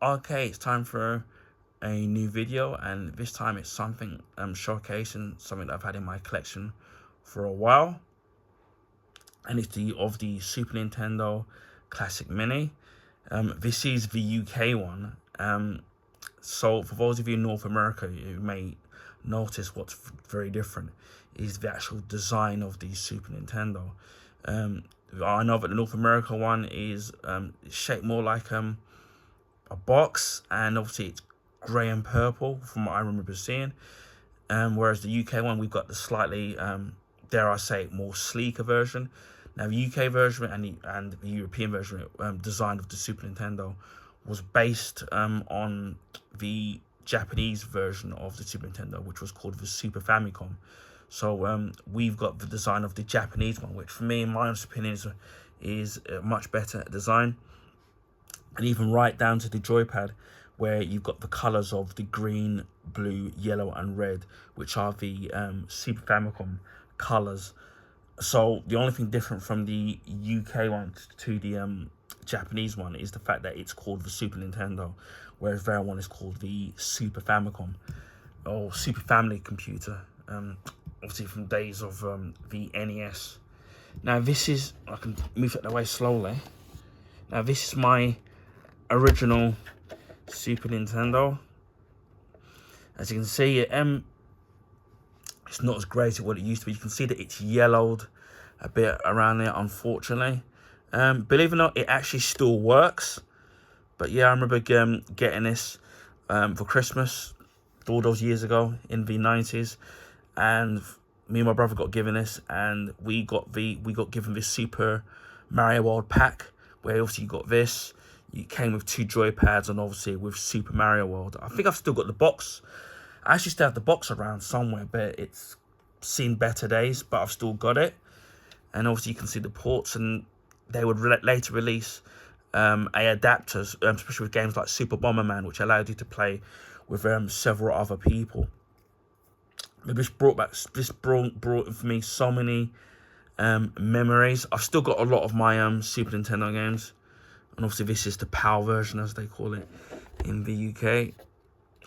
Okay, it's time for a new video, and this time it's something showcasing something that I've had in my collection for a while, and it's the Super Nintendo Classic Mini. This is the UK one. So for those of you in North America, you may notice what's very different is the actual design of the Super Nintendo. I know that the North America one is shaped more like a box, and obviously it's grey and purple from what I remember seeing. Whereas the UK one, we've got the slightly, dare I say, more sleeker version. Now the UK version and the European version design of the Super Nintendo was based on the Japanese version of the Super Nintendo, which was called the Super Famicom. So we've got the design of the Japanese one, which for me, in my honest opinion, is a much better design. And even right down to the joypad, where you've got the colors of the green, blue, yellow, and red, which are the Super Famicom colors. So the only thing different from the UK one to the Japanese one is the fact that it's called the Super Nintendo, whereas their one is called the Super Famicom or Super Family Computer. Obviously from days of the NES. Now this is, I can move it away slowly. Now this is my original Super Nintendo. As you can see, it's not as great as what it used to be. You can see that it's yellowed a bit around there, unfortunately. Believe it or not, it actually still works. But yeah, I remember getting this for Christmas all those years ago in the 90s, and me and my brother got given this, and we got given this Super Mario World pack, where obviously you got this. You came with 2 joypads, and obviously with Super Mario World. I think I've still got the box. I actually still have the box around somewhere, but it's seen better days, but I've still got it. And obviously you can see the ports, and they would later release adapters, especially with games like Super Bomberman, which allowed you to play with several other people. But this brought for me so many memories. I've still got a lot of my Super Nintendo games, and obviously this is the PAL version, as they call it in the UK.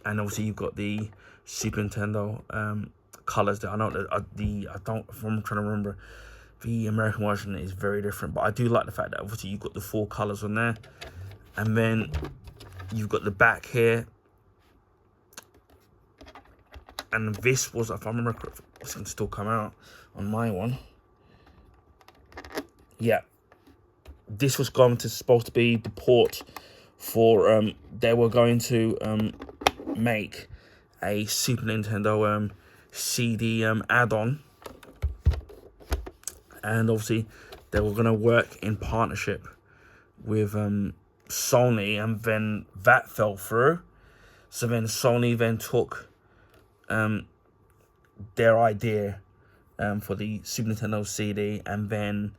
And obviously you've got the Super Nintendo colors that I know that I'm trying to remember, the American version is very different, but I do like the fact that obviously you've got the 4 colors on there, and then you've got the back here. And this was, if I remember correctly, this can still come out on my one. Yeah, this was supposed to be the port for they were going to make a Super Nintendo CD add-on, and obviously they were going to work in partnership with Sony, and then that fell through. So then Sony then took their idea for the Super Nintendo CD, and then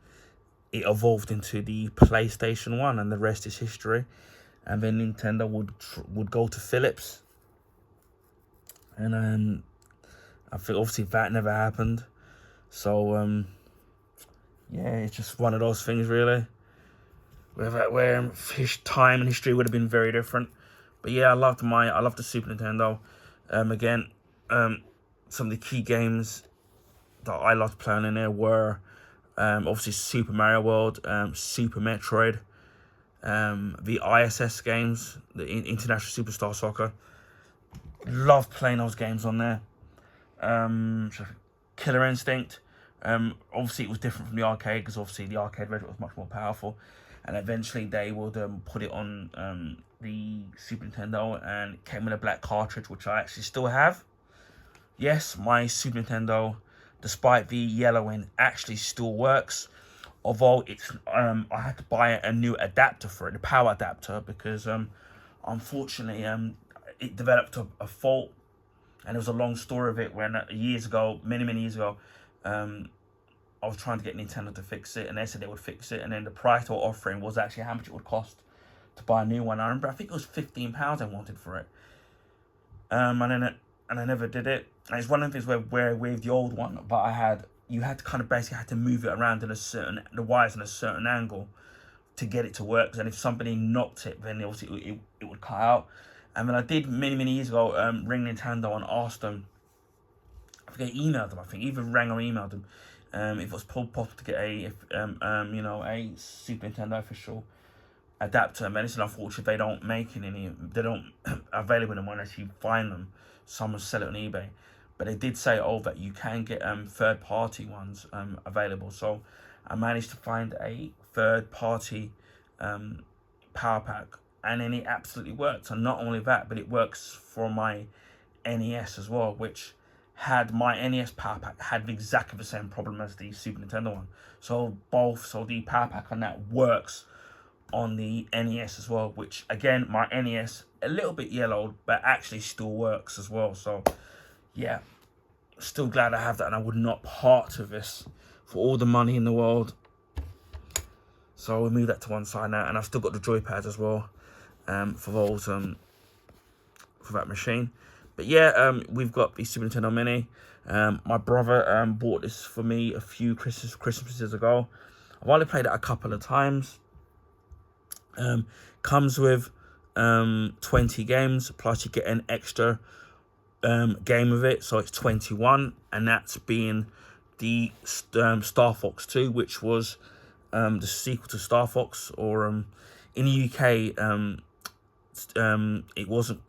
it evolved into the PlayStation 1, and the rest is history. And then Nintendo would go to Philips, and I think obviously that never happened. So yeah, it's just one of those things really, where time and history would have been very different. But yeah, I loved the Super Nintendo. Again, some of the key games that I loved playing in there were obviously Super Mario World, Super Metroid, the ISS games, the International Superstar Soccer. Loved playing those games on there. Killer Instinct. Obviously, it was different from the arcade, because obviously the arcade version was much more powerful. And eventually they would put it on the Super Nintendo, and it came in a black cartridge, which I actually still have. Yes, my Super Nintendo, despite the yellowing, actually still works. Although it's I had to buy a new adapter for it, the power adapter, because unfortunately it developed a fault, and it was a long story of it. When many years ago, I was trying to get Nintendo to fix it, and they said they would fix it, and then the price they were offering was actually how much it would cost to buy a new one. I remember, I think it was £15 I wanted for it, and I never did it. And it's one of the things where with the old one, but you had to kind of basically had to move it around in the wires in a certain angle to get it to work. And if somebody knocked it, then obviously it would cut out. And then I did many years ago ring Nintendo and asked them. I forget, emailed them. I think either rang or emailed them. If it was possible to get a a Super Nintendo official adapter. And it's unfortunate they don't make any. They don't available anymore unless you find them. Someone sell it on eBay. But they did say, that you can get third-party ones available. So I managed to find a third-party power pack, and then it absolutely works. And not only that, but it works for my NES as well, which had my NES power pack had exactly the same problem as the Super Nintendo one. So the power pack on that works on the NES as well, which again, my NES a little bit yellowed, but actually still works as well. So yeah, still glad I have that, and I would not part with this for all the money in the world. So we'll move that to one side now, and I've still got the joypads as well for those for that machine. But yeah, we've got the Super Nintendo Mini. My brother bought this for me a few Christmases ago. I've only played it a couple of times. Comes with 20 games, plus you get an extra game with it, so it's 21, and that's being the Star Fox 2, which was the sequel to Star Fox, or in the UK it wasn't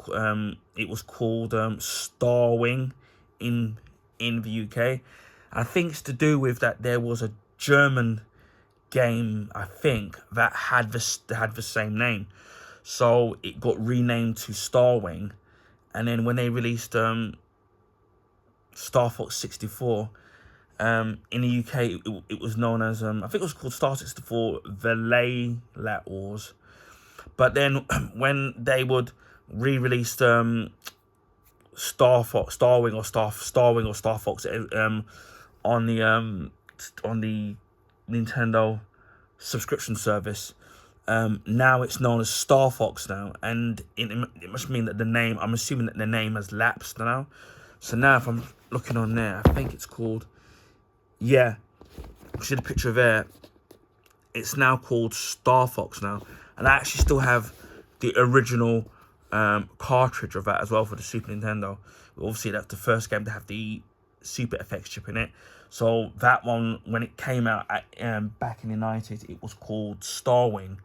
it was called Starwing in the UK. I think it's to do with that there was a German game, I think, that had the same name, so it got renamed to Starwing. And then when they released Star Fox 64 in the UK, it was known as I think it was called Star 64 The Laylat Wars. But then when they would re-release Starwing or Star Fox on the Nintendo subscription service, now it's known as Star Fox now, and it must mean that I'm assuming that the name has lapsed now. So now if I'm looking on there, I think it's called, yeah, see the picture there, it's now called Star Fox now. And I actually still have the original cartridge of that as well for the Super Nintendo. Obviously that's the first game to have the Super FX chip in it. So that one, when it came out back in the 90s, it was called Starwing.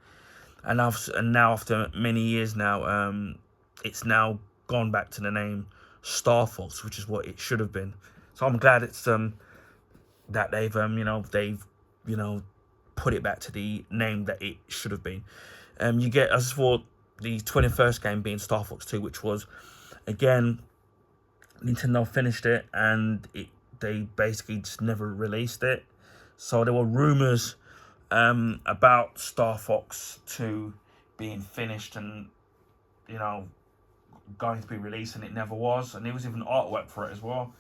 And now after many years now, it's now gone back to the name Star Fox, which is what it should have been. So I'm glad it's that they've put it back to the name that it should have been. You get, as for the 21st game being Star Fox 2, which was, again, Nintendo finished it, and they basically just never released it. So there were rumors about Star Fox 2 being finished and, going to be released, and it never was. And there was even artwork for it as well.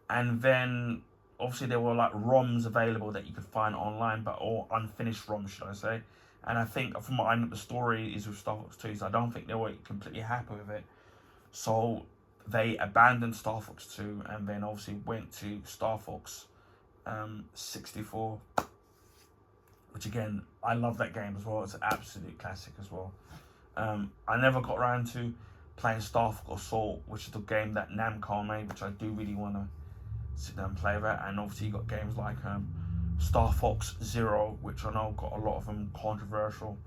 And then, obviously, there were like ROMs available that you could find online, or unfinished ROMs, should I say. And I think, from what I know, the story is with Star Fox 2, so I don't think they were completely happy with it. So they abandoned Star Fox 2 and then obviously went to Star Fox 64. Which, again, I love that game as well. It's an absolute classic as well. I never got around to playing Star Fox Assault, which is the game that Namco made, which I do really want to sit down and play that. And obviously you got games like Star Fox Zero, which I know got a lot of them controversial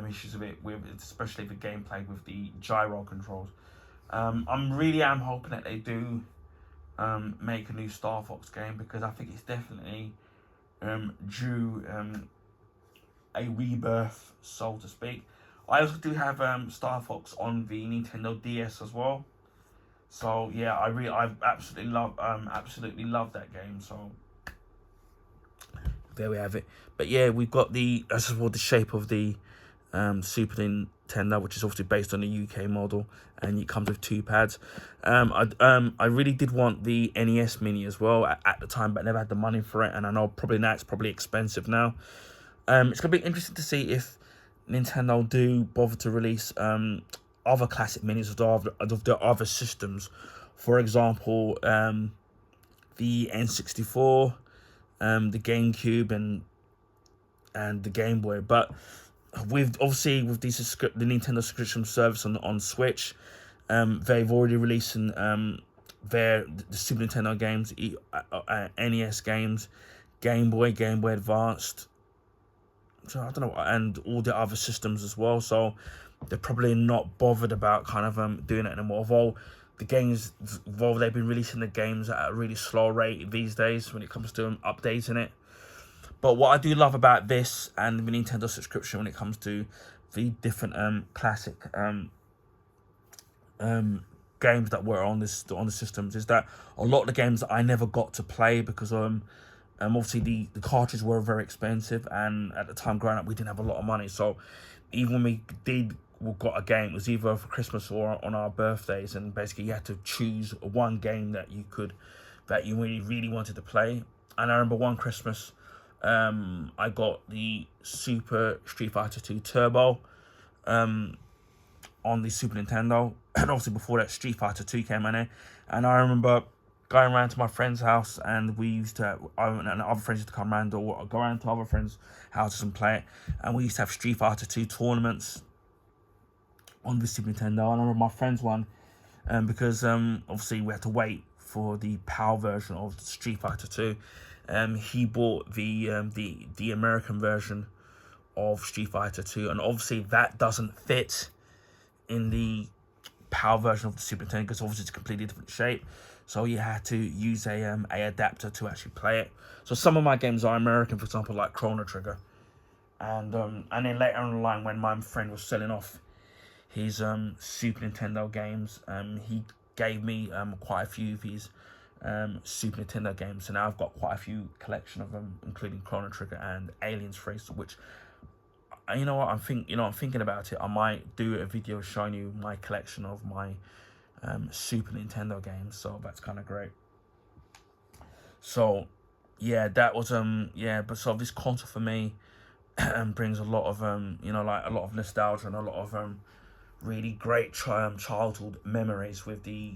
issues with it, especially the gameplay with the gyro controls. I'm really hoping that they do make a new Star Fox game, because I think it's definitely due a rebirth, so to speak. I also do have Star Fox on the Nintendo DS as well. So yeah, I absolutely love that game. So there we have it. But yeah, we've got the shape of the Super Nintendo, which is obviously based on the UK model, and it comes with 2 pads. I really did want the NES Mini as well at the time, but I never had the money for it, and I know probably now it's probably expensive now. It's gonna be interesting to see if Nintendo do bother to release other classic minis of their other systems. For example, the N64, the GameCube, and and the Game Boy. But with obviously with the Nintendo subscription service on Switch, they've already released the Super Nintendo games, NES games, Game Boy Advanced. So I don't know, and all the other systems as well. So they're probably not bothered about kind of doing it anymore. Although they've been releasing the games at a really slow rate these days when it comes to updating it. But what I do love about this and the Nintendo subscription when it comes to the different classic games that were on the systems is that a lot of the games that I never got to play because obviously the cartridges were very expensive, and at the time growing up we didn't have a lot of money. So even when we got a game, it was either for Christmas or on our birthdays, and basically you had to choose one game that you really wanted to play. And I remember one Christmas, I got the Super Street Fighter 2 Turbo on the Super Nintendo, and obviously before that Street Fighter 2 came in there. And I remember going around to my friend's house, and other friends used to come around, or go around to other friends' houses and play it. And we used to have Street Fighter 2 tournaments on the Super Nintendo. And I remember my friend's one, because obviously we had to wait for the PAL version of Street Fighter 2. He bought the American version of Street Fighter 2, and obviously that doesn't fit in the PAL version of the Super Nintendo because obviously it's a completely different shape. So you had to use a adapter to actually play it. So some of my games are American, for example, like Chrono Trigger. And then later on the line, when my friend was selling off his Super Nintendo games, he gave me quite a few of his Super Nintendo games. So now I've got quite a few collection of them, including Chrono Trigger and Aliens Race, which, you know what, I'm thinking about it. I might do a video showing you my collection of my Super Nintendo games, so that's kind of great. So yeah, that was but so this console for me brings a lot of like a lot of nostalgia and a lot of really great childhood memories with the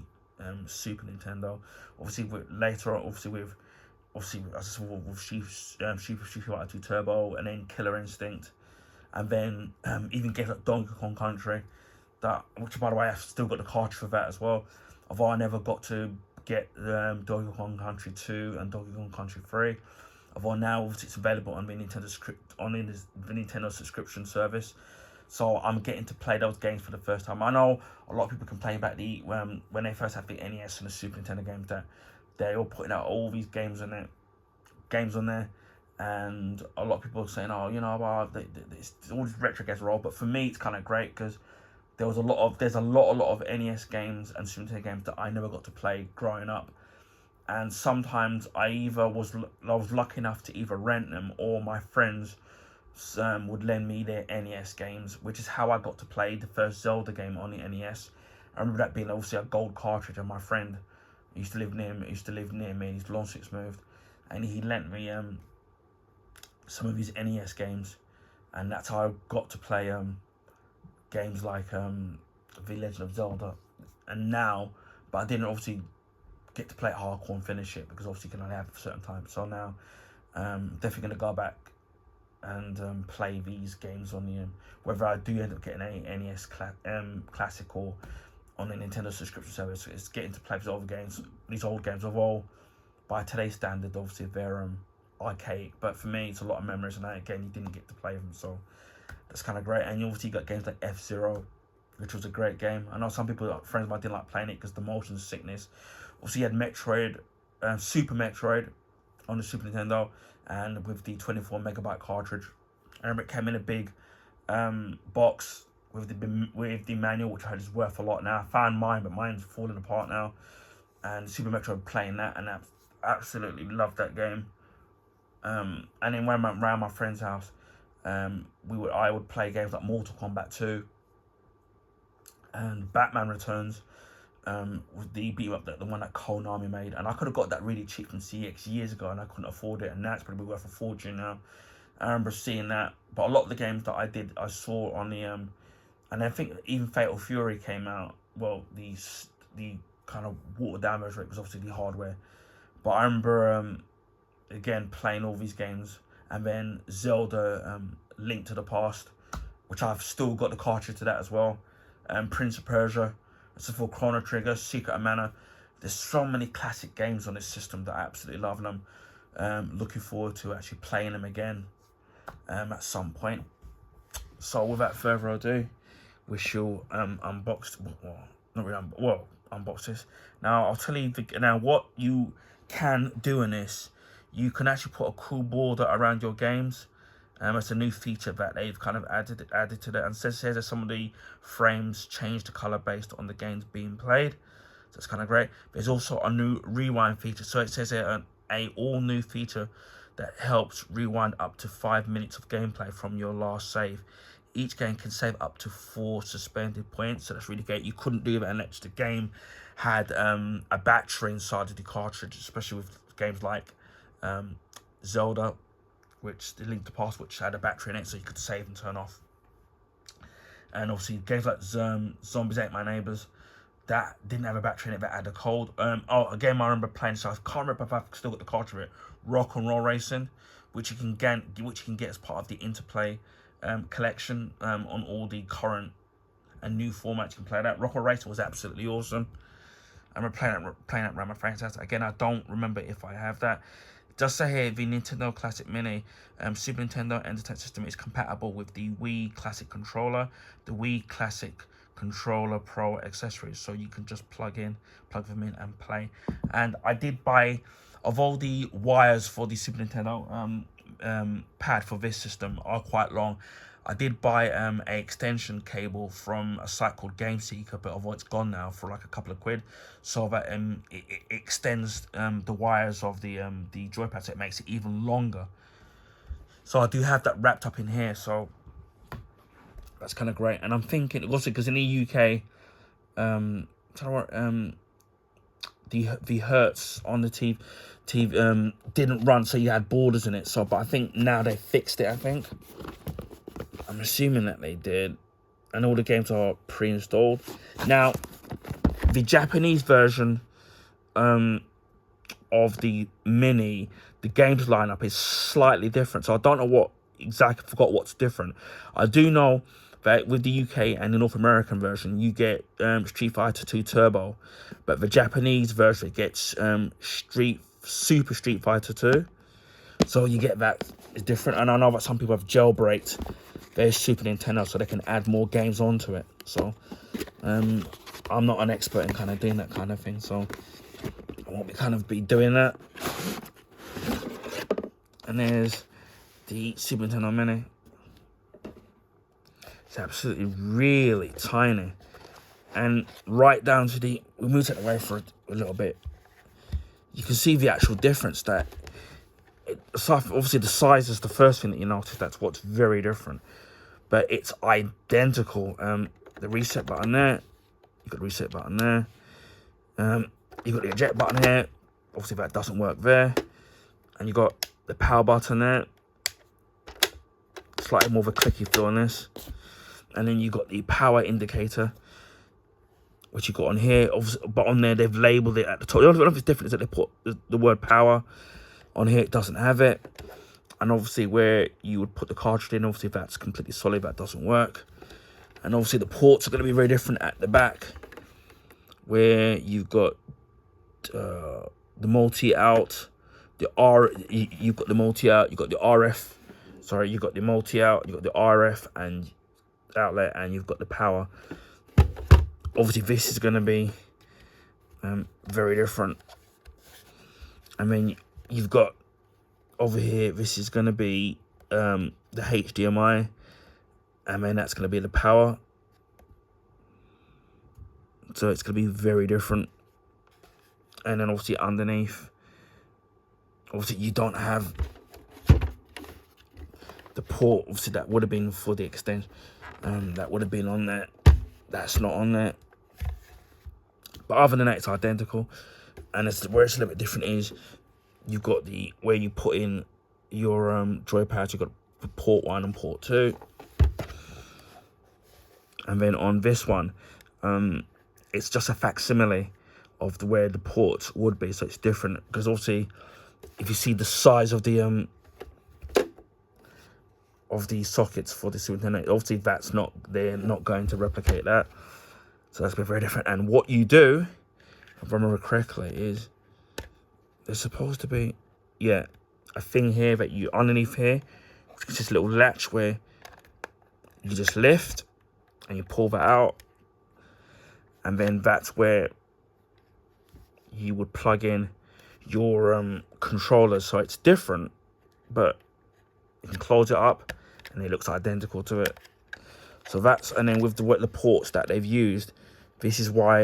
Super Nintendo. Obviously later on, with Super Street Fighter 2 Turbo, and then Killer Instinct, and then even games like Donkey Kong Country, which by the way I've still got the cartridge for that as well. Although I never got to get Donkey Kong Country 2 and Donkey Kong Country 3. Although now obviously it's available on the Nintendo subscription service, so I'm getting to play those games for the first time. I know a lot of people complain about when they first had the NES and the Super Nintendo games that they're all putting out all these games on there. And a lot of people are saying, oh, well, it's all these retro games are all. But for me, it's kind of great because there's a lot of NES games and Super Nintendo games that I never got to play growing up. And sometimes I was lucky enough to either rent them, or my friends would lend me their NES games, which is how I got to play the first Zelda game on the NES. I remember that being obviously a gold cartridge, and my friend used to live near me. He's long since moved, and he lent me some of his NES games, and that's how I got to play games like The Legend of Zelda. But I didn't obviously get to play it hardcore and finish it because obviously you can only have it for certain time. So now definitely going to go back and play these games on the whether I do end up getting a NES Classic or on the Nintendo subscription service. It's getting to play these old games, although by today's standard obviously they're archaic, but for me it's a lot of memories, and again you didn't get to play them, so that's kind of great. And you obviously got games like F-Zero, which was a great game. I know some people, friends of mine, didn't like playing it because the motion sickness. Obviously you had Metroid, Super Metroid on the Super Nintendo, and with the 24 megabyte cartridge. I remember it came in a big box with the manual, which is worth a lot now. I found mine, but mine's falling apart now. And Super Metroid, playing that, and I absolutely loved that game. And then when I'm around my friend's house, I would play games like Mortal Kombat 2 and Batman Returns, with the beat up, the one that Konami made. And I could have got that really cheap from CX years ago, and I couldn't afford it, and now it's probably worth a fortune now. I remember seeing that, but a lot of the games that I saw on the and I think even Fatal Fury came out. Well, the kind of watered down version, because obviously the hardware. But I remember again playing all these games, and then Zelda Link to the Past, which I've still got the cartridge to that as well. Prince of Persia, it's for Chrono Trigger, Secret of Mana. There's so many classic games on this system that I absolutely love, and I'm looking forward to actually playing them again at some point. So without further ado, we shall unbox, well, not really, unbox this. Now I'll tell you now what you can do in this. You can actually put a cool border around your games. It's a new feature that they've kind of added to that, and says that some of the frames change the color based on the games being played. So it's kind of great. There's also a new rewind feature. So it says here a all new feature that helps rewind up to 5 minutes of gameplay from your last save. Each game can save up to 4 suspended points, so that's really great. You couldn't do that unless the game had a battery inside of the cartridge, especially with games like Zelda, which the Link to the Past, which had a battery in it, so you could save and turn off. And obviously games like Zombies Ate My Neighbors, that didn't have a battery in it, that had a cold. A game I remember playing, so I can't remember if I've still got the cartridge of it, Rock and Roll Racing, which you can get as part of the Interplay collection on all the current and new formats. You can play that. Rock and Roll Racing was absolutely awesome. I remember playing that around my friend's house. Again, I don't remember if I have that. It does say here the Nintendo Classic Mini Super Nintendo Entertainment System is compatible with the Wii Classic Controller, the Wii Classic Controller Pro accessories, so you can just plug them in and play. And I did buy, of all the wires for the Super Nintendo pad for this system are quite long, I did buy a extension cable from a site called Game Seeker, but although it's gone now, for like a couple of quid, so that it extends the wires of the joypad, so it makes it even longer. So I do have that wrapped up in here, so that's kind of great. And I'm thinking also because in the UK, the Hertz on the TV didn't run, so you had borders in it. So, but I think now they fixed it. I'm assuming that they did, and all the games are pre-installed. Now, the Japanese version of the Mini, the games lineup is slightly different. So I don't know what exactly, forgot what's different. I do know that with the UK and the North American version, you get Street Fighter 2 Turbo, but the Japanese version gets Super Street Fighter 2. So you get that is different, and I know that some people have jailbreaked their Super Nintendo so they can add more games onto it. So I'm not an expert in kind of doing that kind of thing, so I won't be doing that. And there's the Super Nintendo Mini. It's absolutely really tiny, and right down to we moved it away for a little bit. You can see the actual difference that. So obviously the size is the first thing that you notice. That's what's very different, but it's identical. The reset button there, you got the reset button there. You got the eject button here. Obviously that doesn't work there, and you got the power button there. Slightly more of a clicky feel on this, and then you got the power indicator, which you got on here. Obviously, but on there they've labelled it at the top. The only thing that's different is that they put the word power. On here, it doesn't have it. And obviously, where you would put the cartridge in, obviously, if that's completely solid, that doesn't work. And obviously, the ports are going to be very different at the back, where you've got the multi-out, you've got the multi-out, you've got the RF, you've got the multi-out, you've got the RF and outlet, and you've got the power. Obviously, this is going to be very different. I mean, you've got over here, this is going to be the HDMI, and then that's going to be the power. So it's going to be very different. And then obviously underneath, obviously you don't have the port. Obviously that would have been for the extension. That would have been on there. That's not on there. But other than that, it's identical. And where it's a little bit different is you've got where you put in your joypads. You've got port 1 and port 2. And then on this one, it's just a facsimile of where the ports would be. So it's different because obviously, if you see the size of the of the sockets for the Super Nintendo. Obviously, they're not going to replicate that. So that's been very different. And what you do, if I remember correctly, is there's supposed to be, yeah, a thing here that you, underneath here, which is just a little latch where you just lift and you pull that out. And then that's where you would plug in your controller. So it's different, but you can close it up and it looks identical to it. So that's, and then with the ports that they've used, this is why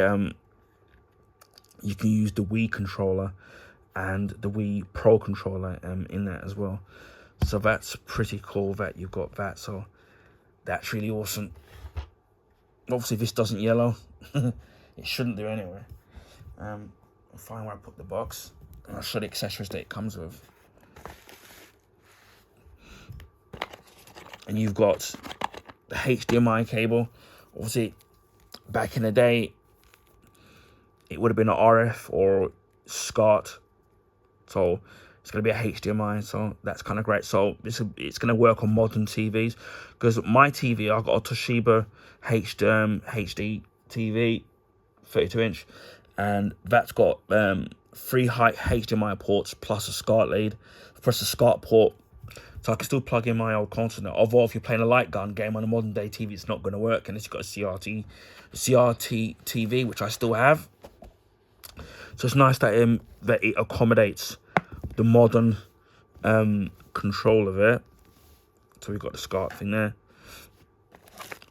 you can use the Wii controller and the Wii Pro controller in that as well. So that's pretty cool that you've got that. So that's really awesome. Obviously this doesn't yellow. It shouldn't do anyway. I'll find where I put the box and I'll show the accessories that it comes with. And you've got the HDMI cable. Obviously back in the day it would have been an RF or SCART, so it's going to be a HDMI, so that's kind of great. So it's going to work on modern TVs, because my TV, I've got a Toshiba HD TV, 32-inch, and that's got 3 height HDMI ports plus a SCART lead, plus a SCART port, so I can still plug in my old console now. Although if you're playing a light gun game on a modern day TV, it's not going to work unless you've got a CRT TV, which I still have. So it's nice that it accommodates the modern control of it. So we've got the SCART thing there.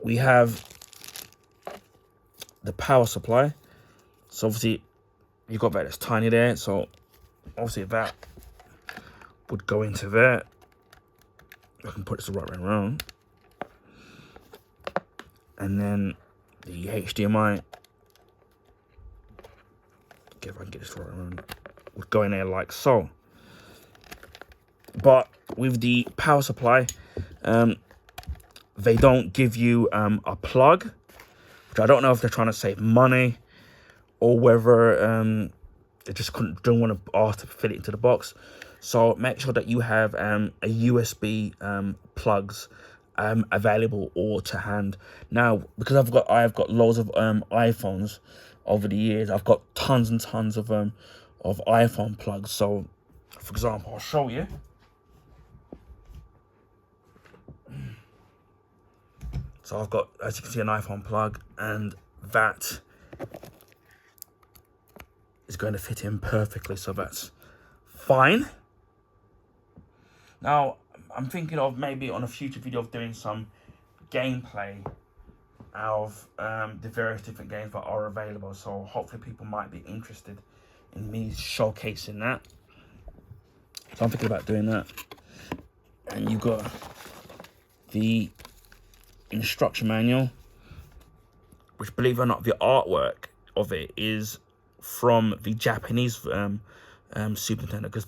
We have the power supply. So obviously you've got that, it's tiny there. So obviously that would go into there. I can put this right around. And then the HDMI, if I can get this right around, would go in there like so. But with the power supply, they don't give you a plug, which I don't know if they're trying to save money or whether they just don't want to ask to fit it into the box. So make sure that you have a USB plugs available or to hand. Now, because I've got loads of iPhones over the years, I've got tons and tons of iPhone plugs. So, for example, I'll show you. So I've got, as you can see, an iPhone plug, and that is going to fit in perfectly. So that's fine. Now, I'm thinking of maybe on a future video of doing some gameplay of the various different games that are available. So hopefully people might be interested in me showcasing that. So I'm thinking about doing that. And you've got the instruction manual, which, believe it or not, the artwork of it is from the Japanese Super Nintendo, because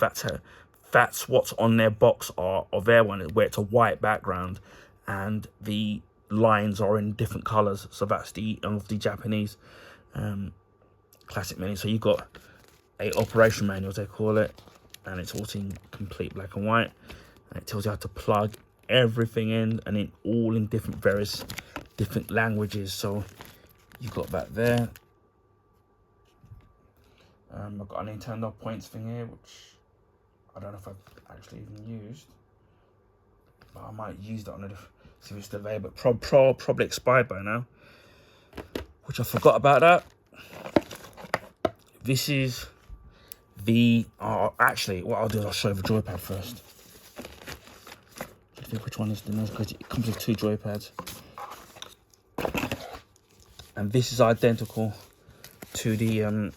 that's what's on their box art of their one, where it's a white background and the lines are in different colors. So that's the of the Japanese classic menu. So you've got a operation manual, as they call it, and it's also in complete black and white, and it tells you how to plug everything in, and all in various different languages. So you've got that there. I've got a Nintendo points thing here, which I don't know if I've actually even used, but I might use that on a see if it's still there, but probably expired by now, which I forgot about that. This is the actually what I'll do is I'll show you the joypad first. I think which one is the most, because it comes with 2 joypads, and this is identical to the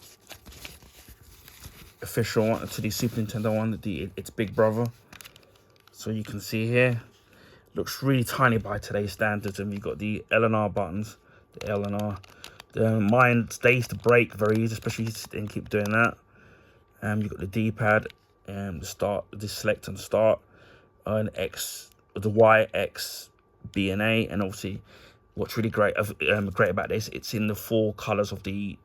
official one, to the Super Nintendo one, its big brother. So you can see here, looks really tiny by today's standards, and you've got the L and R buttons, the L and R. Mine, they used to break very easy, especially if you didn't keep doing that. You've got the D-pad, the start, the select and start, and X, the Y, X, B and A, and obviously what's really great about this, it's in the 4 colors of the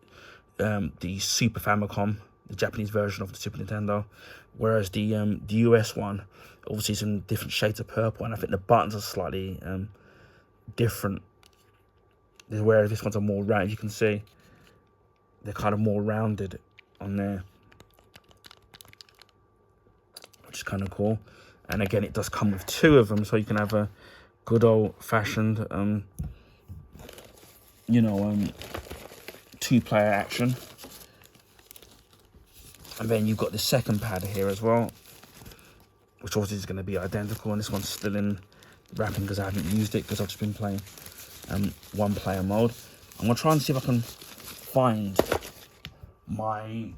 Super Famicom the Japanese version of the Super Nintendo, whereas the US one, obviously, is in different shades of purple, and I think the buttons are slightly different. Whereas this one's are more round, you can see they're kind of more rounded on there, which is kind of cool. And again, it does come with 2 of them, so you can have a good old-fashioned, you know, 2-player action. And then you've got the second pad here as well, which obviously is going to be identical. And this one's still in wrapping because I haven't used it because I've just been playing 1-player mode. I'm going to try and see if I can find my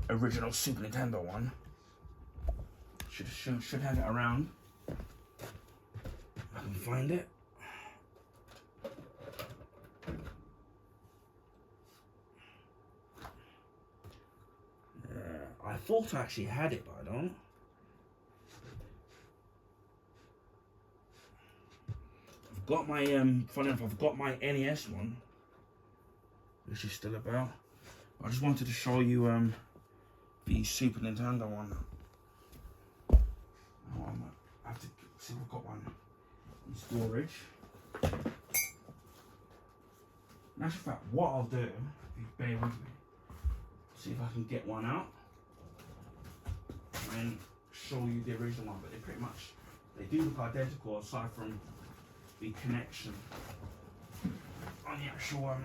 original Super Nintendo one. Should have it around. I can find it. I thought I actually had it, but I don't. I've got my funny enough, I've got my NES one, which is still about. I just wanted to show you the Super Nintendo one. I have to see if I've got one in storage. In actual fact, what I'll do, if you bear with me, see if I can get one out and show you the original one. But they pretty much, they do look identical aside from the connection on the actual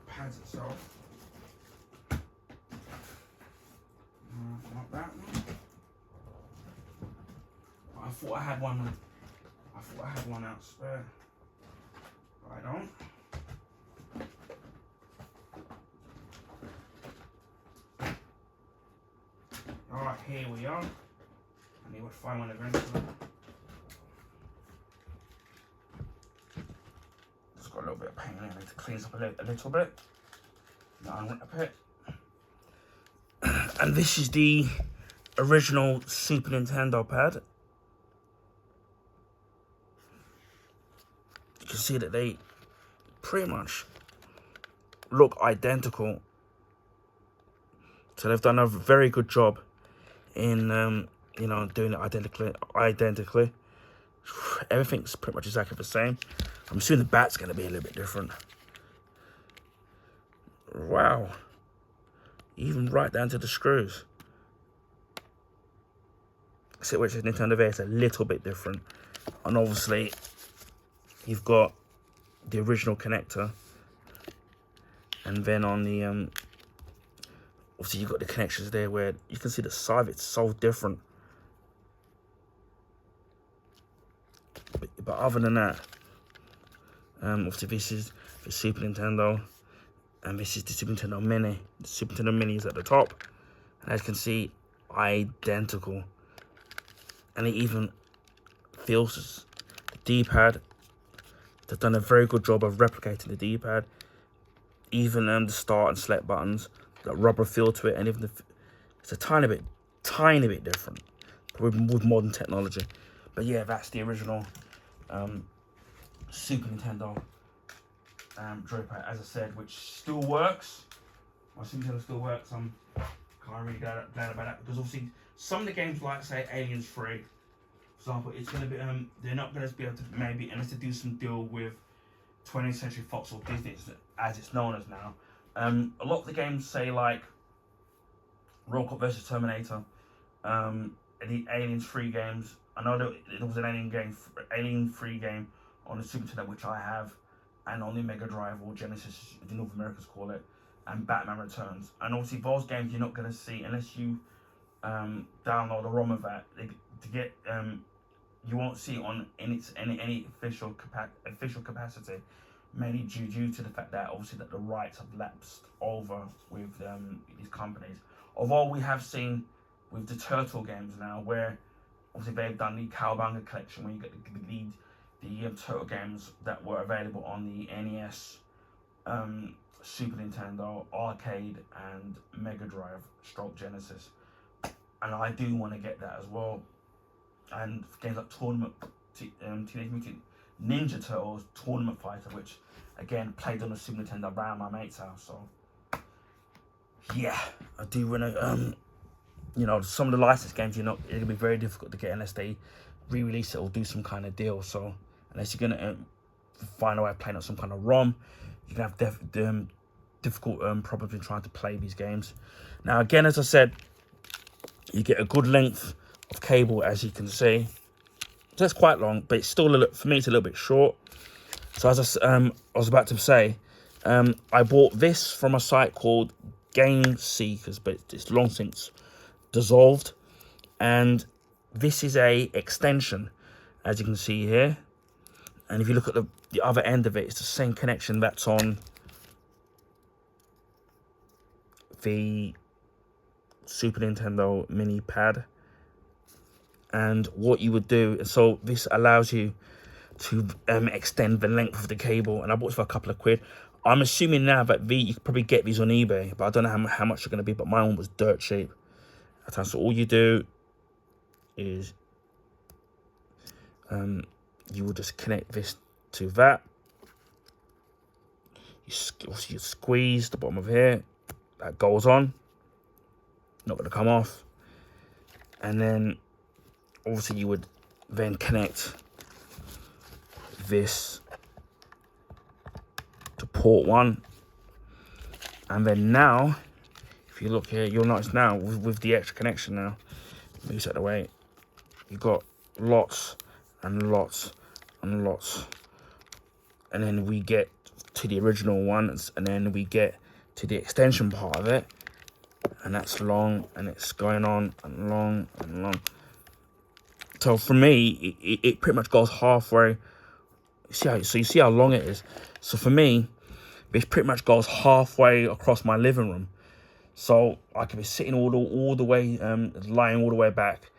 pads itself. Not that one. I thought I had one. I thought I had one out spare. But I don't. Alright, here we are. I need to find one eventually. Just got a little bit of paint in it. I need to clean this up a little bit. Now unwrap it. And this is the original Super Nintendo pad. You can see that they pretty much look identical. So they've done a very good job in you know, doing it identically. Everything's pretty much exactly the same. I'm assuming the back's going to be a little bit different. Wow. Even right down to the screws. See, which is Nintendo there, it's a little bit different. And obviously, you've got the original connector. And then on the, obviously you've got the connections there where you can see the side of it's so different. But other than that, obviously this is the Super Nintendo. And this is the Super Nintendo Mini. The Super Nintendo Mini is at the top. And as you can see, identical. And it even feels the D-pad. They've done a very good job of replicating the D-pad. Even the start and select buttons got rubber feel to it, and even it's a tiny bit different with modern technology. But yeah, that's the original Super Nintendo joypad, as I said, which still works. My Super Nintendo still works. I'm kind of really glad about that, because obviously some of the games, like say Aliens 3, for example, it's going to be they're not going to be able to, maybe unless they do some deal with 20th Century Fox or Disney, as it's known as now. A lot of the games, say like Robocop vs Terminator, the Aliens 3 games. I know there was an Alien 3 game on the Super Nintendo, which I have, and on the Mega Drive or Genesis, the North Americans call it, and Batman Returns. And obviously those games you're not going to see unless you download a ROM of that to get. You won't see it on any official capacity, mainly due to the fact that obviously that the rights have lapsed over with these companies. Although we have seen with the Turtle games now, where obviously they've done the Cowabunga collection, where you get the Turtle games that were available on the NES, Super Nintendo, Arcade, and Mega Drive / Genesis. And I do want to get that as well. And games like Teenage Mutant Ninja Turtles Tournament Fighter, which again played on the Super Nintendo around my mate's house. So yeah, I do want to you know, some of the licensed games, you know, it'll be very difficult to get unless they re-release it or do some kind of deal. So unless you're gonna find a way of playing on some kind of ROM, you're gonna have difficult problems in trying to play these games. Now again, as I said, you get a good length of cable, as you can see. So it's quite long, but it's still a little, for me, it's a little bit short. So as I was about to say, I bought this from a site called Game Seekers, but it's long since dissolved. And this is a extension, as you can see here. And if you look at the other end of it, it's the same connection that's on the Super Nintendo mini pad. And what you would do, so this allows you to extend the length of the cable, and I bought it for a couple of quid. I'm assuming now that you could probably get these on eBay, but I don't know how much they're going to be, but my one was dirt cheap. So all you do is you will just connect this to that. You squeeze the bottom of here, that goes on, not going to come off, and then obviously you would then connect this to port 1, and then now if you look here, you'll notice now with the extra connection, now move that away, you've got lots and lots and lots, and then we get to the original ones, and then we get to the extension part of it, and that's long, and it's going on and long and long. So for me, it pretty much goes halfway. So you see how long it is. So for me, this pretty much goes halfway across my living room. So I could be sitting all the way, lying all the way back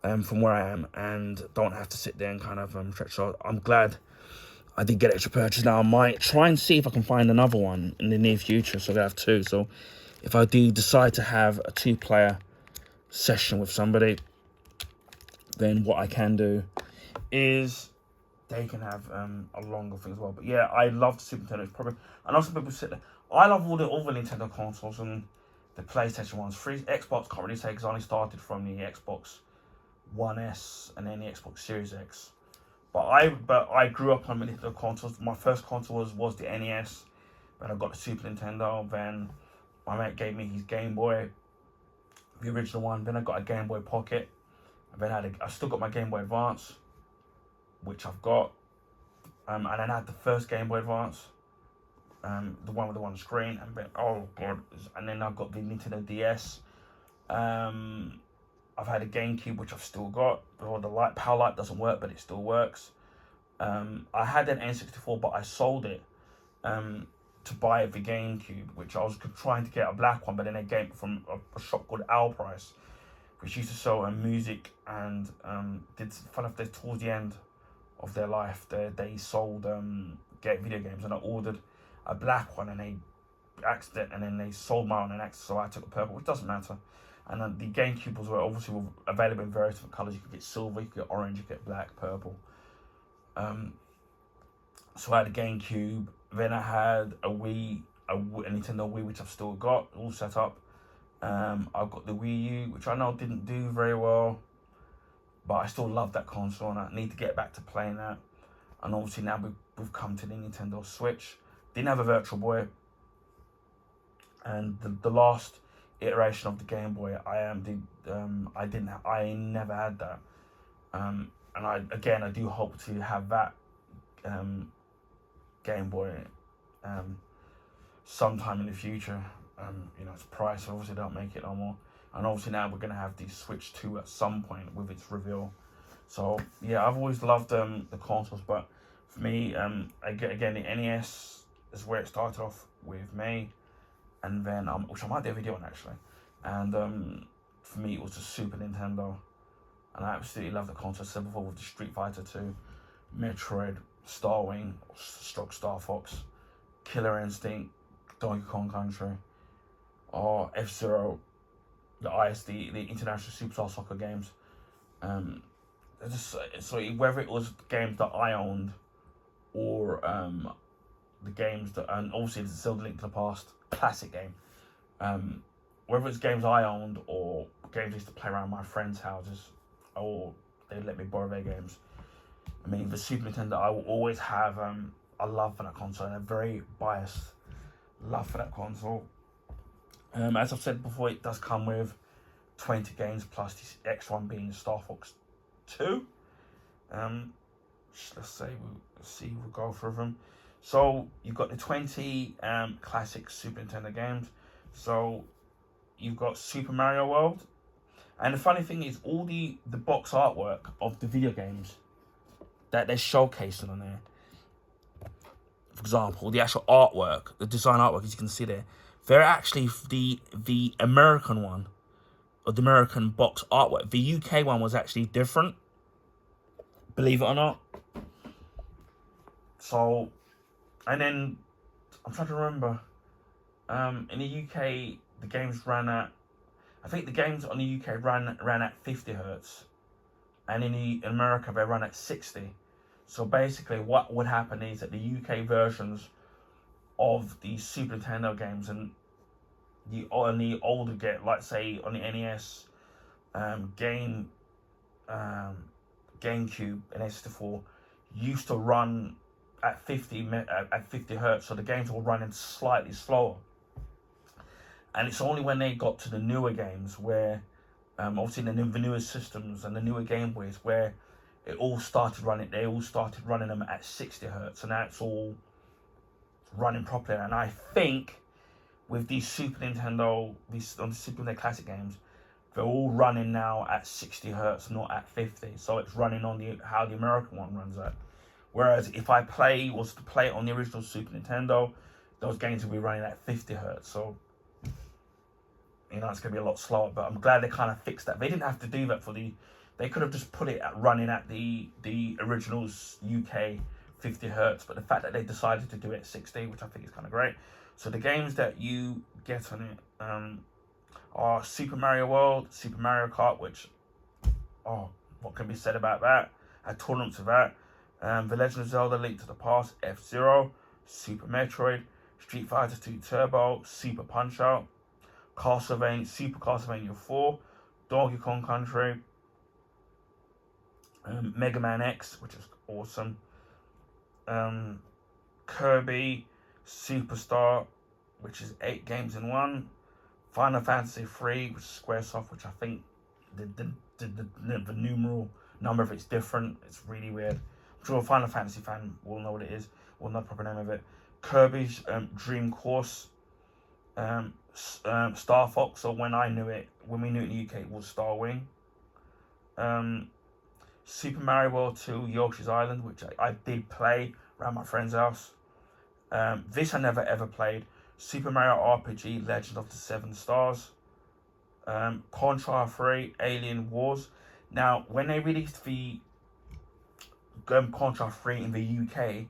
from where I am, and don't have to sit there and kind of stretch. So I'm glad I did get extra purchase. Now I might try and see if I can find another one in the near future, so I have two. So if I do decide to have a 2-player session with somebody, then what I can do is they can have a longer thing as well. But yeah, I love the Super Nintendo. It's probably, I know some people sit there. I love all the other Nintendo consoles and the PlayStation ones. Xbox can't really say because I only started from the Xbox One S and then the Xbox Series X. But I grew up on Nintendo consoles. My first console was the NES. Then I got the Super Nintendo. Then my mate gave me his Game Boy, the original one. Then I got a Game Boy Pocket. And then I still got my Game Boy Advance, which I've got. And then I had the first Game Boy Advance, the one with the one screen. And then, oh god! And then I've got the Nintendo DS. I've had a GameCube, which I've still got. Or the power light doesn't work, but it still works. I had an N64, but I sold it to buy the GameCube, which I was trying to get a black one, but then they gave it from a shop called Owl Price, which used to sell music and did fun of this towards the end of their life. They sold video games, and I ordered a black one, and then they sold my own and accident, so I took a purple, which doesn't matter. And then the GameCube was obviously available in various different colours. You could get silver, you could get orange, you could get black, purple. So I had a GameCube. Then I had a Nintendo Wii, which I've still got, all set up. I've got the Wii U, which I know didn't do very well, but I still love that console, and I need to get back to playing that. And obviously now we've come to the Nintendo Switch. Didn't have a Virtual Boy, and the last iteration of the Game Boy, I never had that. And I do hope to have that Game Boy sometime in the future. It's pricey, obviously don't make it no more. And obviously now we're gonna have the Switch 2 at some point with its reveal. So yeah, I've always loved the consoles, but for me, again, the NES is where it started off with me, and then which I might do a video on actually. And for me, it was the Super Nintendo, and I absolutely love the console. I said before, with the Street Fighter 2, Metroid, Star Wing, Star Fox, Killer Instinct, Donkey Kong Country, or F-Zero, the ISD, the International Superstar Soccer games. So whether it was games that I owned or the games that, and obviously the Zelda Link to the Past, classic game. Whether it's games I owned or games I used to play around my friends' houses, or they let me borrow their games. I mean, the Super Nintendo, I will always have a love for that console, and a very biased love for that console. As I've said before, it does come with 20 games plus this extra one being Star Fox 2. Let's see, we'll go through them. So you've got the 20 classic Super Nintendo games. So you've got Super Mario World, and the funny thing is, all the box artwork of the video games that they're showcasing on there. For example, the actual artwork, the design artwork, as you can see there, they're actually the American one, or the American box artwork. The UK one was actually different, believe it or not. So, and then I'm trying to remember. In the UK, the games ran at, I think the games on the UK ran at 50 hertz, and in America they run at 60. So basically, what would happen is that the UK versions of the Super Nintendo games and the older like say on the NES, GameCube, and N64 used to run at 50 hertz, so the games were running slightly slower. And it's only when they got to the newer games where, obviously the newer systems and the newer Game Boys, where it all started running. They all started running them at 60 hertz, and now it's all running properly. And I think with these Super Nintendo, on the Super Nintendo Classic games, they're all running now at 60 hertz, not at 50. So it's running on how the American one runs at. Whereas if I was to play it on the original Super Nintendo, those games will be running at 50 hertz. So, you know, it's going to be a lot slower. But I'm glad they kind of fixed that. They didn't have to do that they could have just put it running at the original's UK 50 hertz. But the fact that they decided to do it at 60, which I think is kind of great. So the games that you get on it are Super Mario World, Super Mario Kart, which, what can be said about that? I had tournaments of that. The Legend of Zelda Link to the Past, F-Zero, Super Metroid, Street Fighter 2 Turbo, Super Punch-Out, Super Castlevania 4, Donkey Kong Country, Mega Man X, which is awesome, Kirby, Superstar, which is 8 games in one, Final Fantasy 3, which is Squaresoft, which I think the numeral number of it's different. It's really weird. I'm sure a Final Fantasy fan will know what it is, will know the proper name of it. Kirby's Dream Course, Star Fox, or when we knew it in the UK, it was Star Wing. Super Mario World 2 Yoshi's Island, which I did play around my friend's house. This I never ever played. Super Mario RPG Legend of the Seven Stars. Contra 3 Alien Wars. Now, when they released the Contra 3 in the UK,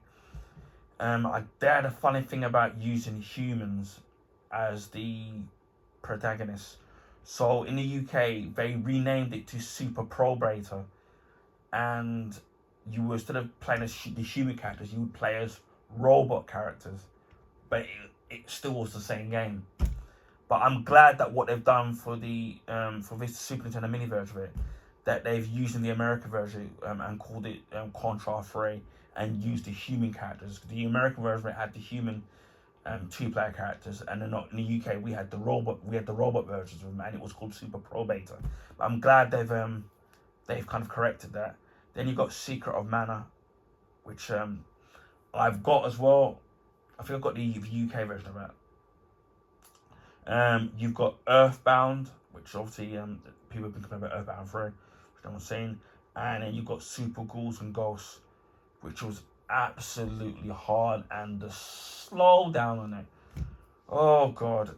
they had a funny thing about using humans as the protagonists. So in the UK, they renamed it to Super Probator, and you were, instead of playing as the human characters, you would play as robot characters, but it still was the same game. But I'm glad that what they've done for this Super Nintendo mini version of it, that they've used in the American version and called it Contra 3, and used the human characters. The American version had the human 2-player characters, and then in the UK we had the robot versions of them, and it was called Super Probator. But I'm glad they've kind of corrected that. Then you've got Secret of Mana, which I've got as well. I think I've got the UK version of that. You've got Earthbound, which obviously people have been complaining about Earthbound 3, which no one's seen. And then you've got Super Ghouls and Ghosts, which was absolutely hard, and the slow down on it. Oh god.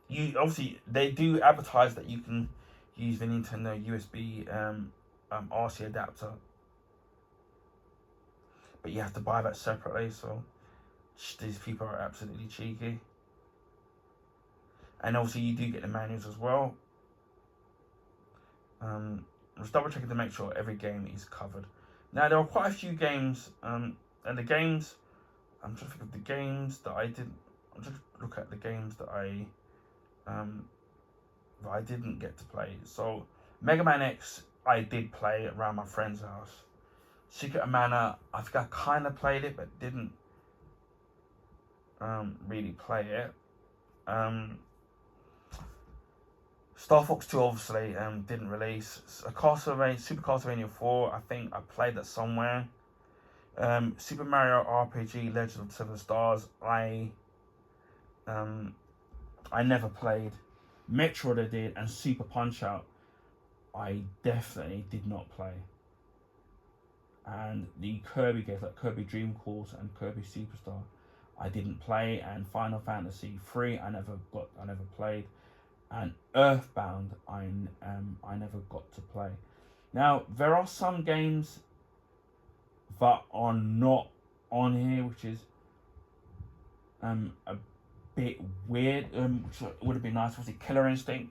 They do advertise that you can use the Nintendo USB RC adapter, but you have to buy that separately. So these people are absolutely cheeky. And obviously you do get the manuals as well. Just double checking to make sure every game is covered. Now there are quite a few games, and the games, I'm trying to think of the games that I didn't. I'm trying to look at the games um, that I didn't get to play. So Mega Man X, I did play around my friend's house. Secret of Mana, I think I kind of played it, but didn't really play it. Star Fox 2 obviously didn't release. Castlevania, Super Castlevania 4, I think I played that somewhere. Super Mario RPG Legend of the Seven Stars, I never played. Metroid I did, and Super Punch Out I definitely did not play. And the Kirby games like Kirby Dream Course and Kirby Superstar I didn't play, and Final Fantasy 3 I never played, and Earthbound I never got to play. Now there are some games that are not on here, which is a bit weird. Which would have been nice. Was it Killer Instinct,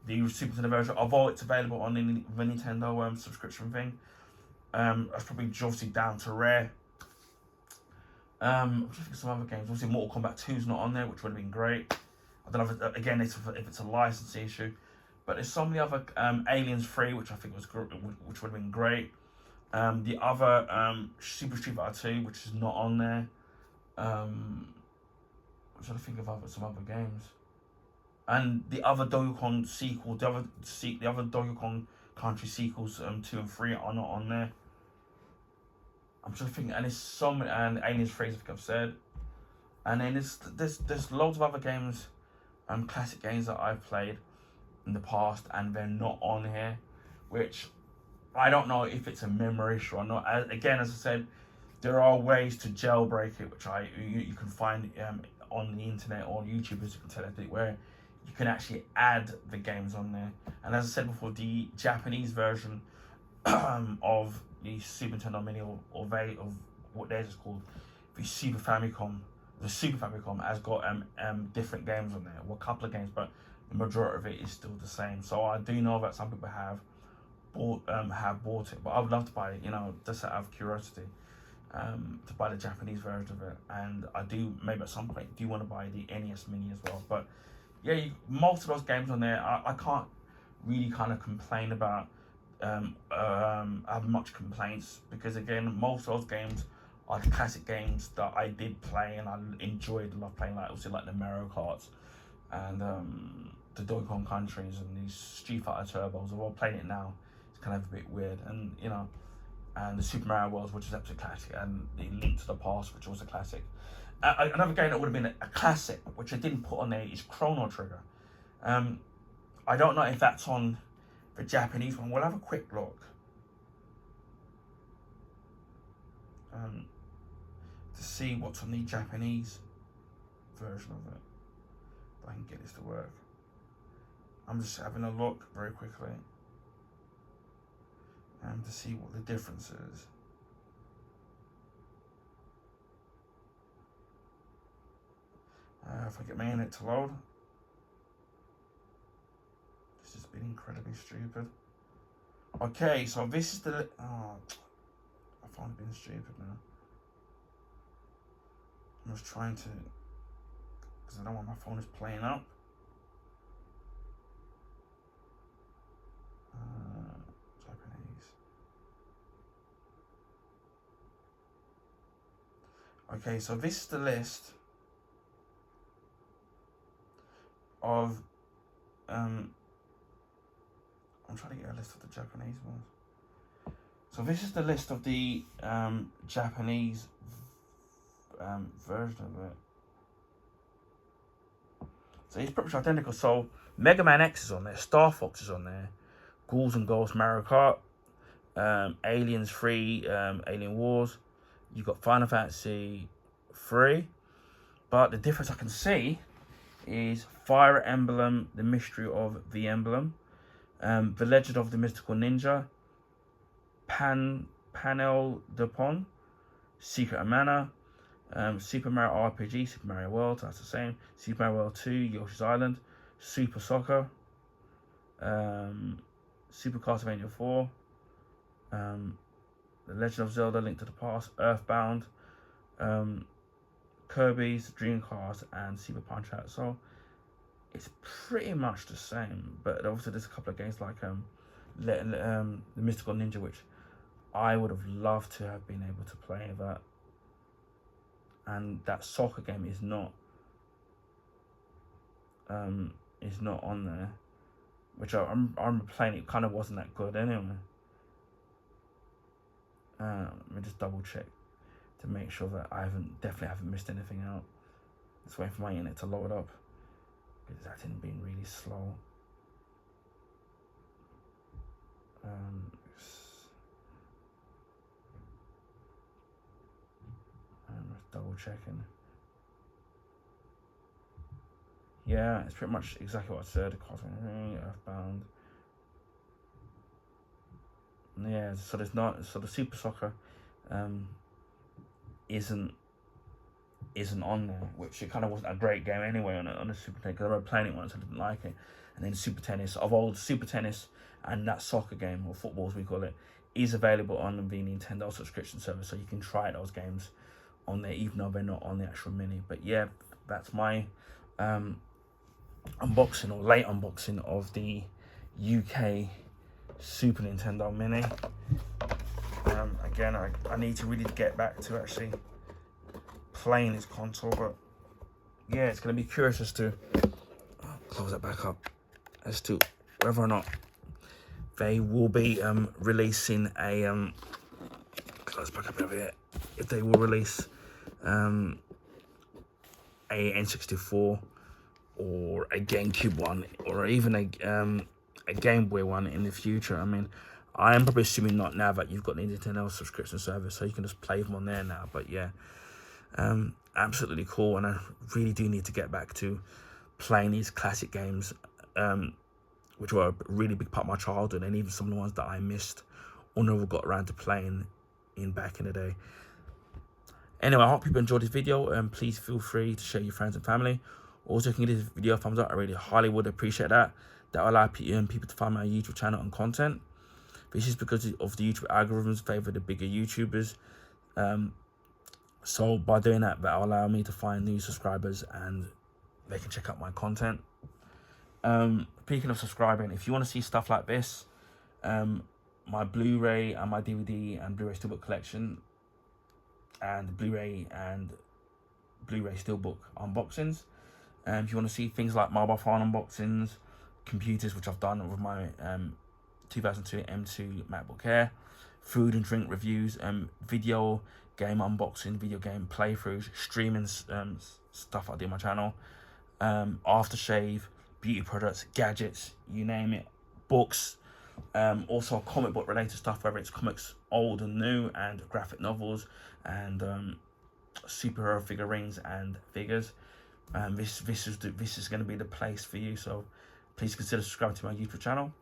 the Super Nintendo version? Although it's available on the Nintendo subscription thing, that's probably obviously down to Rare. I'm trying to think of some other games. Obviously, Mortal Kombat 2 is not on there, which would have been great. I don't know if if it's a license issue, but there's some of the other Aliens 3, which I think which would have been great. The other Super Street Fighter 2, which is not on there. I'm trying to think of some other games, and the other Donkey Kong sequel, the other Donkey Kong Country sequels, 2 and 3 are not on there. I'm just thinking, and it's and Aliens 3, I think I've said, and then there's loads of other games, classic games that I've played in the past, and they're not on here, which I don't know if it's a memory issue or not. Again, as I said, there are ways to jailbreak it, which you can find on the internet or YouTube, as you can tell it, where you can actually add the games on there. And as I said before, the Japanese version of the Super Nintendo Mini or what theirs is called, the Super Famicom has got different games on there. Well, a couple of games, but the majority of it is still the same. So I do know that some people have bought it, but I would love to buy it, just out of curiosity, to buy the Japanese version of it. And I do, maybe at some point, do want to buy the NES Mini as well. But yeah, most of those games on there, I can't really kind of complain about. Have much complaints, because again, most of those games are the classic games that I did play and I love playing, like obviously like the Mario Karts and the Donkey Kong Countries and these Street Fighter Turbos. Although playing it now, it's kind of a bit weird, and and the Super Mario World, which is absolutely classic, and the Link to the Past, which was a classic. Another game that would have been a classic, which I didn't put on there, is Chrono Trigger. I don't know if that's on the Japanese one. We'll have a quick look to see what's on the Japanese version of it. If I can get this to work. I'm just having a look very quickly to see what the difference is. If I get my internet to load. This has been incredibly stupid. Okay, so this is the... Oh, I found it being stupid now. I'm just trying to... Because I don't want my phone is playing up. Japanese. Okay, so this is the list of... I'm trying to get a list of the Japanese ones. So this is the list of the Japanese version of it. So it's pretty much identical. So Mega Man X is on there, Star Fox is on there, Ghouls and Ghosts Mario Kart, Aliens 3, Alien Wars. You've got Final Fantasy 3. But the difference I can see is Fire Emblem, The Mystery of the Emblem, The Legend of the Mystical Ninja, Panel de Pon, Secret of Mana, Super Mario RPG, Super Mario World, that's the same, Super Mario World 2, Yoshi's Island, Super Soccer, Super Castlevania 4, The Legend of Zelda: Link to the Past, Earthbound, Kirby's Dream Cast, and Super Punch Out. So it's pretty much the same, but obviously there's a couple of games like the Mystical Ninja, which I would have loved to have been able to play that. And that soccer game is not on there, which I remember playing. It kind of wasn't that good anyway. Let me just double check to make sure that I definitely haven't missed anything out. Just waiting for my internet to load up because that didn't been really slow. I'm just double checking. Yeah, it's pretty much exactly what I said. Earthbound. Yeah, so there's not. So the Super Soccer isn't on there, which it kind of wasn't a great game anyway on a Super Tennis, because I remember playing it once, I didn't like it. And then Super Tennis, of old Super Tennis, and that soccer game, or football as we call it, is available on the Nintendo subscription service, so you can try those games on there, even though they're not on the actual Mini. But yeah, that's my unboxing, or late unboxing, of the UK Super Nintendo Mini. Again, I need to really get back to actually playing this console, but yeah, it's going to be curious as to close that back up, as to whether or not they will be releasing a close back up over here, if they will release a N64 or a GameCube one, or even a Game Boy one in the future. I mean, I am probably assuming not, now that you've got the Nintendo subscription service, so you can just play them on there now. But yeah, absolutely cool, and I really do need to get back to playing these classic games, which were a really big part of my childhood, and even some of the ones that I missed or never got around to playing back in the day. Anyway, I hope people enjoyed this video, and please feel free to share your friends and family. Also, if you can give this video a thumbs up, I really highly would appreciate that. That will allow people to find my YouTube channel and content. This is because of the YouTube algorithms favor the bigger YouTubers. So by doing that, that will allow me to find new subscribers, and they can check out my content. Speaking of subscribing, if you want to see stuff like this, my Blu-ray and my DVD and Blu-ray Steelbook collection, and Blu-ray Steelbook unboxings. If you want to see things like mobile phone unboxings, computers, which I've done with my 2002 M2 MacBook Air, food and drink reviews, video game unboxing, video game playthroughs, streaming stuff I do on my channel, aftershave, beauty products, gadgets, you name it, books, also comic book related stuff, whether it's comics old and new, and graphic novels, and superhero figurines and figures. This is going to be the place for you, so please consider subscribing to my YouTube channel.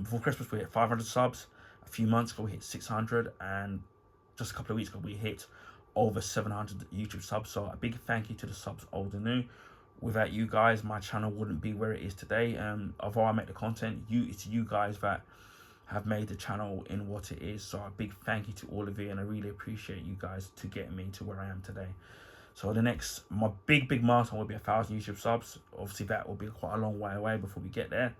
Before Christmas we hit 500 subs. A few months ago we hit 600, and just a couple of weeks ago we hit over 700 YouTube subs. So a big thank you to the subs old and new. Without you guys, my channel wouldn't be where it is today. Although I make the content, it's you guys that have made the channel in what it is. So a big thank you to all of you, and I really appreciate you guys to get me to where I am today. So my big milestone will be 1,000 YouTube subs. Obviously that will be quite a long way away before we get there,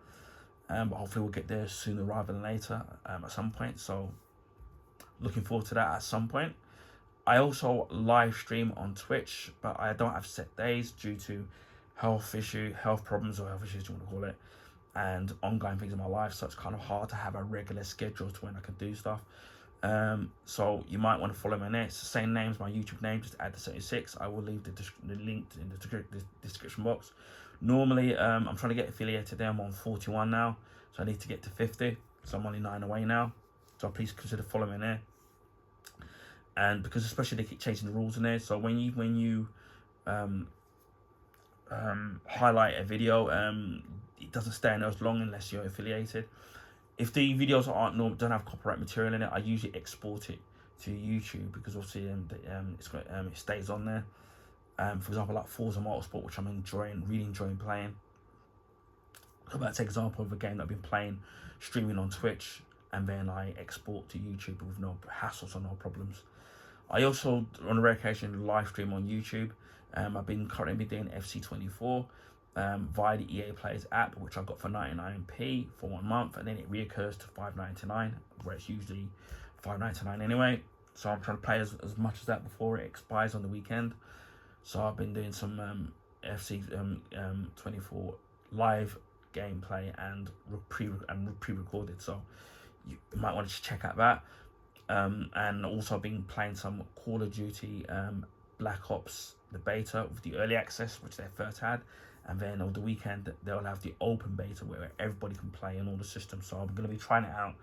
but hopefully we'll get there sooner rather than later, at some point. So looking forward to that at some point. I also live stream on Twitch, but I don't have set days due to health problems, or health issues you want to call it, and ongoing things in my life. So it's kind of hard to have a regular schedule to when I can do stuff. So you might want to follow me on there. It's the same name as my YouTube name, just add the 76. I will leave the link in the description box. Normally, I'm trying to get affiliated there. I'm on 41 now, so I need to get to 50. So I'm only 9 away now. So please consider following me there. And because especially they keep changing the rules in there, so when you highlight a video, it doesn't stay in there as long unless you're affiliated. If the videos don't have copyright material in it, I usually export it to YouTube, because obviously it stays on there. For example, like Forza Motorsport, which I'm really enjoying playing. So that's an example of a game that I've been playing, streaming on Twitch. and then I export to YouTube with no hassles or no problems. I also, on a rare occasion, live stream on YouTube. I've been currently doing FC24 via the EA Players app, which I got for 99p for 1 month, and then it reoccurs to $5.99, where it's usually $5.99 anyway. So I'm trying to play as much as that before it expires on the weekend. So I've been doing some FC24 live gameplay and pre-recorded. So you might want to check out that. And also I've been playing some Call of Duty Black Ops, the beta with the early access, which they first had, and then on the weekend they'll have the open beta where everybody can play on all the systems. So I'm going to be trying it out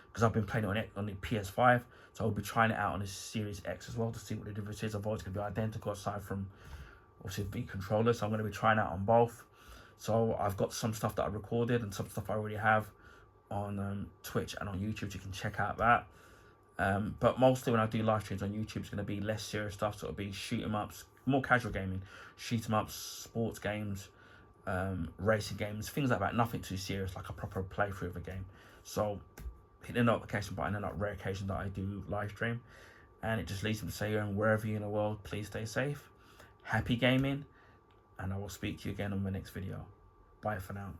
because I've been playing it on the PS5, so I'll be trying it out on the Series X as well to see what the difference is. Although it's going to be identical aside from obviously the controller, so I'm going to be trying out on both. So I've got some stuff that I recorded and some stuff I already have on Twitch and on YouTube, so you can check out that. But mostly when I do live streams on YouTube, it's going to be less serious stuff. So it'll be shoot 'em ups, more casual gaming, shoot 'em ups, sports games, racing games, things like that. Nothing too serious, like a proper playthrough of a game. So hit the notification button on that rare occasion that I do live stream. And it just leads me to say, wherever you're in the world, please stay safe. Happy gaming. And I will speak to you again on the next video. Bye for now.